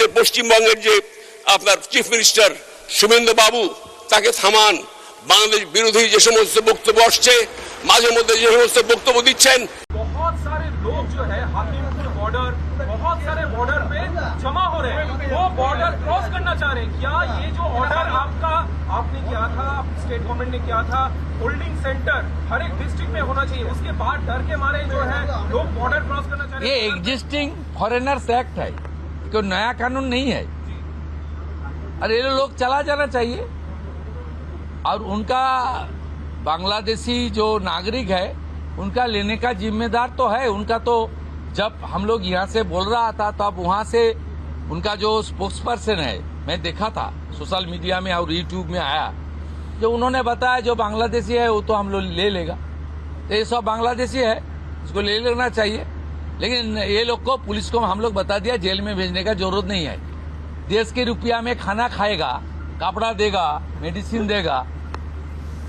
আমাদের পশ্চিমবঙ্গের যে আপনার চিফ মিনিস্টার শুভেন্দু বাবু তাকে থামান। বাংলাদেশ বিরোধী যে সমস্ত বক্তব্য আসছে, মাঝে মধ্যে যে সমস্ত বক্তব্য দিচ্ছেন, बहुत सारे लोग जो है हाकिमपुर बॉर्डर, बहुत सारे बॉर्डर पे जमा हो रहे हैं, वो बॉर्डर क्रॉस करना चाह रहे हैं। क्या ये जो ऑर्डर आपने किया था, स्टेट गवर्नमेंट ने किया था, होल्डिंग सेंटर हर एक डिस्ट्रिक्ट में होना चाहिए, उसके बाद डर के मारे जो है लोग बॉर्डर क्रॉस करना चाह रहे हैं? ये एग्जिस्टिंग फॉरेनर्स एक्ट है, कोई नया कानून नहीं है। और ये लोग चला जाना चाहिए। और उनका बांग्लादेशी जो नागरिक है उनका लेने का जिम्मेदार तो है उनका। तो जब हम लोग यहाँ से बोल रहा था तो अब वहाँ से उनका जो स्पोक्स पर्सन है, मैं देखा था सोशल मीडिया में और यूट्यूब में आया, जो उन्होंने बताया जो बांग्लादेशी है वो तो हम लोग ले लेगा। तो ये सब बांग्लादेशी है, इसको ले लेना चाहिए। लेकिन ये लोग को, पुलिस को हम लोग बता दिया जेल में भेजने का जरूरत नहीं है। देश के रुपया में खाना खाएगा, कपड़ा देगा, मेडिसिन देगा।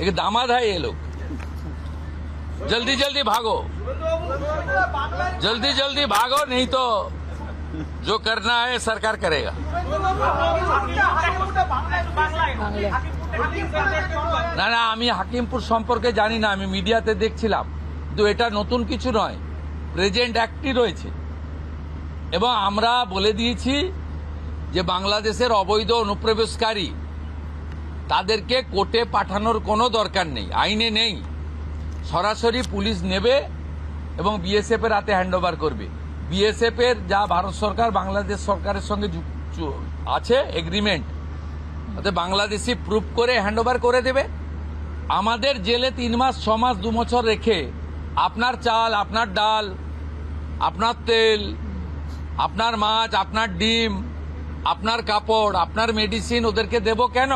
एक दामाद है ये लोग। जल्दी जल्दी भागो, जल्दी जल्दी भागो, नहीं तो जो करना है सरकार करेगा। না না, আমি হাকিমপুর সম্পর্কে জানি না, আমি মিডিয়াতে দেখছিলাম। কিন্তু এটা নতুন কিছু নয়, প্রেজেন্ট অ্যাক্টই রয়েছে। এবং আমরা বলে দিয়েছি যে বাংলাদেশের অবৈধ অনুপ্রবেশকারী তাদেরকে কোর্টে পাঠানোর কোনো দরকার নেই, আইনে নেই। সরাসরি পুলিশ নেবে এবং বিএসএফ এর হাতে হ্যান্ডওভার করবে। বিএসএফ এর যা ভারত সরকার বাংলাদেশ সরকারের সঙ্গে আছে এগ্রিমেন্ট, তাতে বাংলাদেশি প্রুফ করে হ্যান্ডওভার করে দেবে। আমাদের জেলে 3 মাস 6 মাস 2 বছর রেখে আপনার চাল, আপনার ডাল, আপনার তেল, আপনার মাছ, আপনার ডিম, আপনার কাপড়, আপনার মেডিসিন ওদেরকে দেব কেন?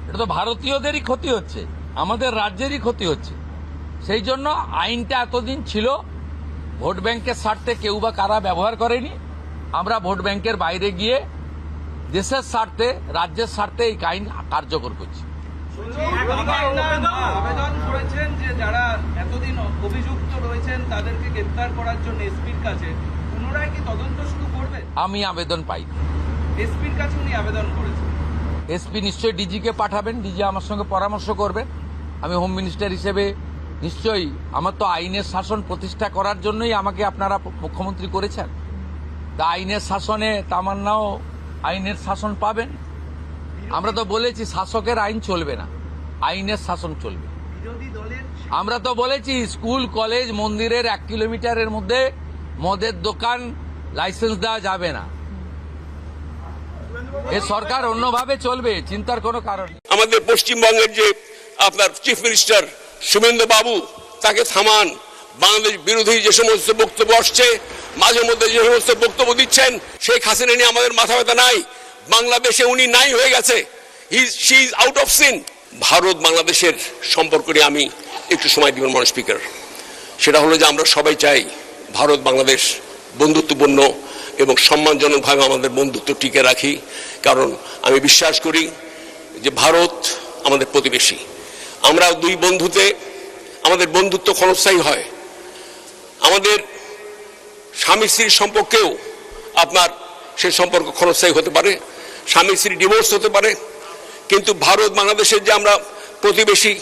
এটা তো ভারতীয়দেরই ক্ষতি হচ্ছে, আমাদের রাজ্যেরই ক্ষতি হচ্ছে। সেই জন্য আইনটা এতদিন ছিল ভোট ব্যাংকের স্বার্থে কেউ বা কারা ব্যবহার করেনি। আমরা ভোট ব্যাংকের বাইরে গিয়ে দেশের স্বার্থে, রাজ্যের স্বার্থে এই আইন কার্যকর করছি। আবেদন করেছেন যে যারা এতদিন অভিযুক্ত রয়েছেন তাদেরকে গ্রেফতার করার জন্য এসপির কাছে, পুনরায় কি তদন্ত শুরু করবেন? আমি আবেদন পাই, এসপির কাছে উনি আবেদন করেছেন। এসপি নিশ্চয়ই ডিজিকে পাঠাবেন, ডিজি আমার সঙ্গে পরামর্শ করবেন। আমি হোম মিনিস্টার হিসেবে নিশ্চয়ই, আমার তো আইনের শাসন প্রতিষ্ঠা করার জন্যই আমাকে আপনারা মুখ্যমন্ত্রী করেছেন। তা আইনের শাসনে তামান্নাও আইনের শাসন পাবেন। আমরা তো বলেছি শাসকের আইন চলবে না, আইনের শাসন চলবে। আমরা তো বলেছি স্কুল, কলেজ, মন্দিরের 1 কিলোমিটারের মধ্যে মদের দোকান লাইসেন্স দেওয়া যাবে না। এ সরকার অন্যভাবে চলবে, চিন্তার কোনো কারণ নেই। আমাদের পশ্চিমবঙ্গের যে আপনার চিফ মিনিস্টার শুভেন্দু বাবু তাকে থামান। বাংলাদেশ বিরোধী যে সমস্ত বক্তব্য আসছে, মাঝে মধ্যে যে সমস্ত বক্তব্য দিচ্ছেন, শেখ হাসিনা নিয়ে আমাদের মাথা ব্যথা নাই। বাংলাদেশে উনি নাই হয়ে গেছে, she is out of scene. Bharat বাংলাদেশের সম্পর্ক নিয়ে আমি একটু সময় দিব মাননীয় স্পিকার। সেটা হলো যে আমরা সবাই চাই ভারত বাংলাদেশ বন্ধুত্বপূর্ণ এবং সম্মানজনকভাবে আমাদের বন্ধুত্ব টিকে রাখি। কারণ আমি বিশ্বাস করি যে ভারত আমাদের প্রতিবেশী। আমরা দুই বন্ধুতে আমাদের বন্ধুত্ব ক্ষণস্থায়ী হয়। আমাদের স্বামী স্ত্রীর সম্পর্কেও আপনার সেই সম্পর্ক ক্ষণস্থায়ী হতে পারে, স্বামী স্ত্রী ডিভোর্স হতে পারে। কিন্তু ভারত বাংলাদেশের যে আমরা প্রতিবেশী,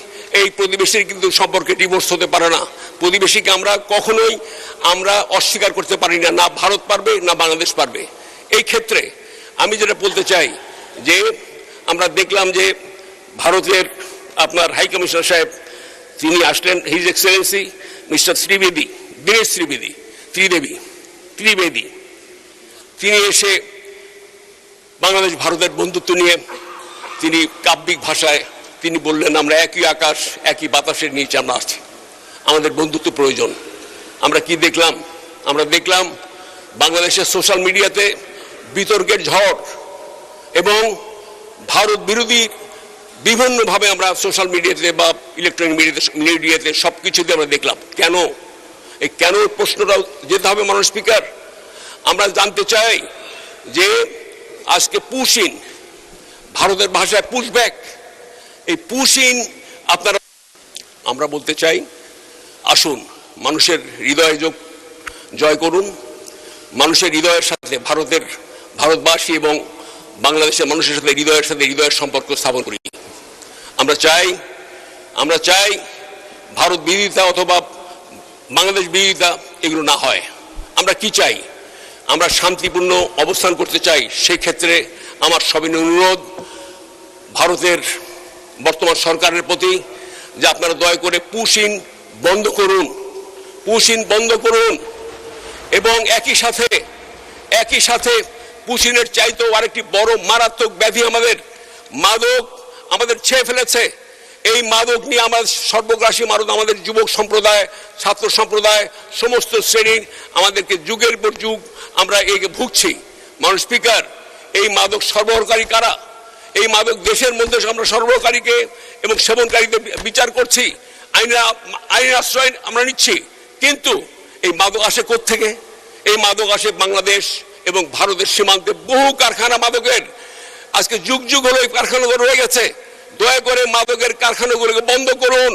এই প্রতিবেশীর কিন্তু সম্পর্কে ডিভোর্স হতে পারে না। প্রতিবেশীকে আমরা কখনোই অস্বীকার করতে পারি না, না ভারত পারবে না বাংলাদেশ পারবে। এই ক্ষেত্রে আমি যেটা বলতে চাই যে আমরা দেখলাম যে ভারতের আপনার হাই কমিশনার সাহেব তিনি আসলেন, his Excellency mister Dinesh Trivedi, তিনি এসে বাংলাদেশ ভারতের বন্ধুত্ব নিয়ে তিনি কাব্যিক ভাষায় তিনি বললেন, আমরা একই আকাশ একই বাতাসের নিচে আমরা আছি, আমাদের বন্ধুত্ব প্রয়োজন। আমরা কি দেখলাম? আমরা দেখলাম বাংলাদেশের সোশ্যাল মিডিয়াতে বিতর্কের ঝড় এবং ভারত বিরোধী বিভিন্নভাবে আমরা সোশ্যাল মিডিয়াতে বা ইলেকট্রনিক মিডিয়াতে সবকিছুতে আমরা দেখলাম। কেন? এই কেন প্রশ্নটা যেতে হবে মাননীয় স্পিকার। আমরা জানতে চাই যে আজকে পুশিন, ভারতের ভাষায় পুশব্যাক, এই পুশিন আপনারা, আমরা বলতে চাই আসুন মানুষের হৃদয় জয় করুন। মানুষের হৃদয়ের সাথে ভারতের ভারতবাসী এবং বাংলাদেশের মানুষের সাথে হৃদয়ের সম্পর্ক স্থাপন করি। আমরা চাই ভারত বিরোধিতা অথবা বাংলাদেশ বিরোধিতা এগুলো না হয়। আমরা কি চাই? আমরা শান্তিপূর্ণ অবস্থান করতে চাই। সেই ক্ষেত্রে আমার সবিনয় অনুরোধ ভারতের বর্তমান সরকারের প্রতি যে আপনারা দয়া করে পুশিন বন্ধ করুন এবং একই সাথে পুশিনের চাইতেও আরেকটি বড় মারাত্মক ব্যাধি মাদক আমাদের ছেয়ে ফেলেছে। এই মাদক নিয়ে আমাদের সর্বগ্রাসী মাদক আমাদের যুবক সম্প্রদায়, ছাত্র সম্প্রদায়, সমস্ত শ্রেণীর আমাদেরকে যুগের পর যুগ আমরা একে ভুগছি। মাননীয় স্পিকার, এই মাদক সরবরাহকারী কারা? এই মাদক দেশের মধ্যে আমরা সরবরাহকারীকে এবং সেবনকারীদের বিচার করছি, আইনের আশ্রয় আমরা নিচ্ছি, কিন্তু এই মাদক আসে কোত্থেকে? এই মাদক আসে বাংলাদেশ এবং ভারতের সীমান্তে বহু কারখানা মাদকের। আজকে যুগ যুগ হলো এই কারখানাগুলো রয়ে গেছে। দয়া করে মাদকের কারখানাগুলোকে বন্ধ করুন।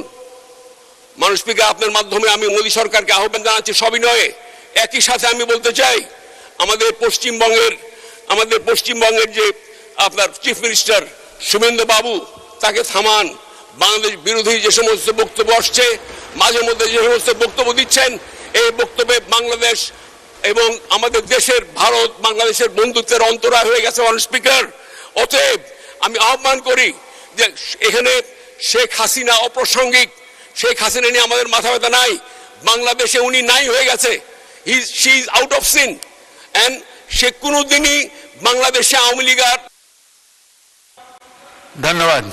মাননীয় স্পিকার, আপনার মাধ্যমে আমি মোদী সরকারকে আহ্বান জানাচ্ছি সবিনয়ে। একই সাথে আমি বলতে চাই আমাদের পশ্চিমবঙ্গের যে আপনার চিফ মিনিস্টার শুভেন্দু বাবু, তাকে থামান। বাংলাদেশ বিরোধী যে সমস্ত বক্তব্য আসছে, মাঝে মধ্যে যে সমস্ত বক্তব্য দিচ্ছেন, এই বক্তব্যে বাংলাদেশ এবং আমাদের দেশের ভারত বাংলাদেশের বন্ধুত্বের অন্তরায় হয়ে গেছে। মাননীয় স্পিকার, অতএব আমি আহ্বান করি যে এখানে শেখ হাসিনা অপ্রাসঙ্গিক। শেখ হাসিনা নিয়ে আমাদের মাথা ব্যথা নাই। বাংলাদেশে উনি নাই হয়ে গেছে। She is out of scene and she কোনোদিনই বাংলাদেশে আওয়ামী লীগ আর। ধন্যবাদ।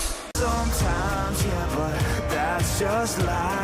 Sometimes, yeah, but that's just life.